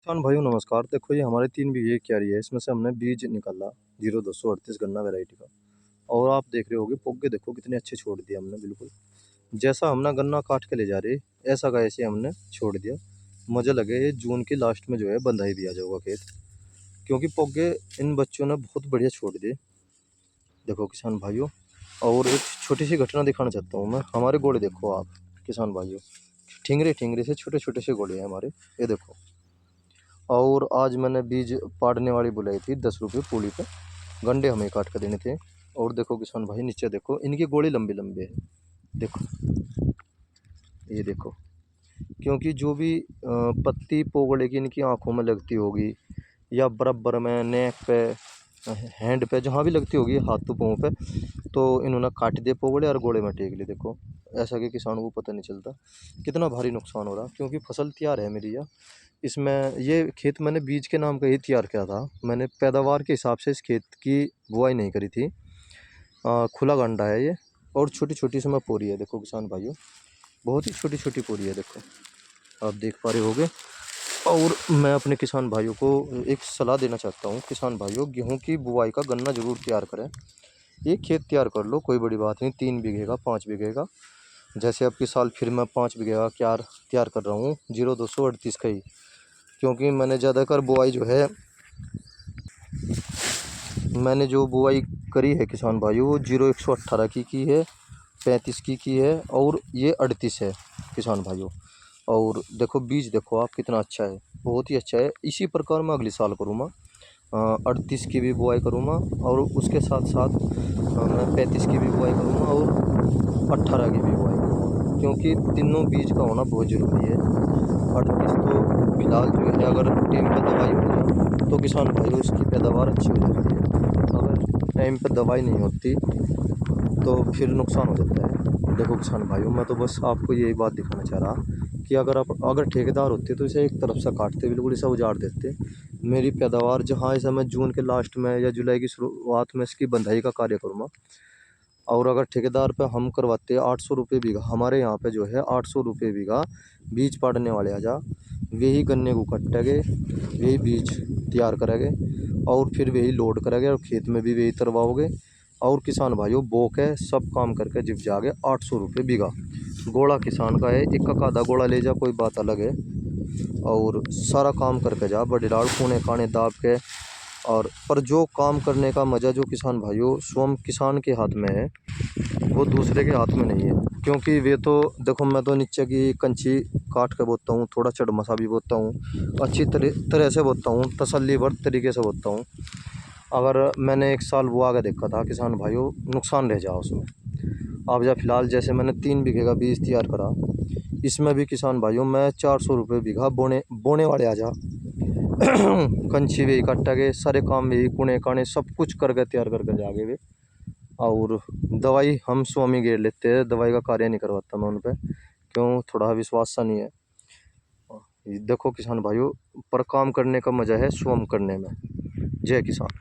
किसान भाइयों नमस्कार। देखो ये हमारे 3 बीघे क्यारी है, इसमें से हमने बीज निकाला 0238 गन्ना वैरायटी का। और आप देख रहे होगे पोगे देखो कितने अच्छे छोड़ दिए हमने बिल्कुल। जैसा हमने गन्ना काट के ले जा रहे ऐसा का ऐसे हमने छोड़ दिया। मुझे लगे ये जून की लास्ट में जो है बंधाई भी आ जाएगा खेत, क्योंकि पोगे इन बच्चों ने बहुत बढ़िया छोड़ दिए। देखो किसान भाइयों, और एक छोटी सी घटना दिखाना चाहता हूँ मैं। हमारे गोले देखो आप किसान भाइयों, ठिंगरे ठिंगरे से छोटे छोटे से गोले हैं हमारे, ये देखो। और आज मैंने बीज पाड़ने वाली बुलाई थी 10 रुपये पूली पे, गंडे हमें काट कर देने थे। और देखो किसान भाई नीचे देखो, इनकी गोली लंबे लंबे है, देखो ये देखो। क्योंकि जो भी पत्ती पोगड़े की इनकी आंखों में लगती होगी या बराबर में नेक पे हैंड पे जहाँ भी लगती होगी हाथों पाँव पे, तो इन्होंने काट दिए पोगड़े और गोले में टेक लिए। देखो ऐसा कि किसानों को पता नहीं चलता कितना भारी नुकसान हो रहा, क्योंकि फसल तैयार है मेरी यह। इसमें ये खेत मैंने बीज के नाम का ही तैयार किया था, मैंने पैदावार के हिसाब से इस खेत की बुआई नहीं करी थी। खुला गंडा है ये, और छोटी छोटी इसमें पोरी है। देखो किसान भाइयों, बहुत ही छोटी छोटी पोरी है, देखो आप देख पा रहे होगे। और मैं अपने किसान भाइयों को एक सलाह देना चाहता हूँ, किसान भाइयों गेहूं की बुआई का गन्ना जरूर तैयार करें। ये खेत तैयार कर लो, कोई बड़ी बात नहीं, 3 बीघे का 5 बीघे का। जैसे अब की साल फिर मैं 5 बीघे का क्यार तैयार कर रहा हूँ 0238 का ही, क्योंकि मैंने ज़्यादातर बुआई जो है, मैंने जो बुआई करी है किसान भाइयों वो 0118 की है, 35 की है, और ये 38 है किसान भाइयों। और देखो बीज देखो आप कितना अच्छा है, बहुत ही अच्छा है। इसी प्रकार मैं अगली साल करूँगा 38 की भी बुआई करूँगा, और उसके साथ साथ मैं 35 की भी बुआई करूँगा और 18 की भी बुआई करूँगा, क्योंकि तीनों बीज का होना बहुत ज़रूरी है। 38 तो फिलहाल जो है अगर टाइम पर दवाई हो जाए तो किसान भाइयों इसकी पैदावार अच्छी हो जाती है। अगर टाइम पर दवाई नहीं होती तो फिर नुकसान हो जाता है। देखो किसान भाइयों, मैं तो बस आपको यही बात दिखाना चाह रहा कि अगर ठेकेदार होते तो इसे एक तरफ से काटते, बिल्कुल इसे उजाड़ देते। मेरी पैदावार जहाँ इसे मैं जून के लास्ट में या जुलाई की शुरुआत में इसकी बंधाई का कार्य करूँगा। और अगर ठेकेदार पे हम करवाते 800 रुपये बीघा, हमारे यहाँ पे जो है 800 रुपये बीघा बीज पाड़ने वाले आ जा, वही गन्ने को कटेंगे, वही बीज तैयार करेंगे, और फिर वही लोड करेंगे और खेत में भी वही तरवाओगे। और किसान भाइयों बो के सब काम करके जिप जागे 800 रुपये बीघा। गोला किसान का है, एक का आधा गोला ले जा कोई बात अलग है, और सारा काम करके जा बड़े लाड़ कूने काने दाब के। और पर जो काम करने का मज़ा जो किसान भाइयों स्वयं किसान के हाथ में है, वो दूसरे के हाथ में नहीं है। क्योंकि वे तो देखो, मैं तो नीचे की कंची काट के बोता हूँ, थोड़ा चढ़मसा भी बोता हूँ, अच्छी तरह से बोता हूँ, तसल्लीबख्श तरीके से बोता हूँ। अगर मैंने एक साल वो आगे देखा था किसान भाइयों, नुकसान रह जाओ उसमें। अब जब फिलहाल जैसे मैंने 3 बीघे का बीज तैयार करा, इसमें भी किसान भाइयों मैं 400 रुपये बीघा बोने बोने वाले आ जा कंची भी इकट्ठा के सारे काम भी कुने काने सब कुछ करके तैयार करके जागे वे। और दवाई हम स्वामी गेर लेते हैं, दवाई का कार्य नहीं करवाता मैं उन पर, क्यों थोड़ा विश्वास सा नहीं है। देखो किसान भाइयों, पर काम करने का मजा है स्वयं करने में। जय किसान।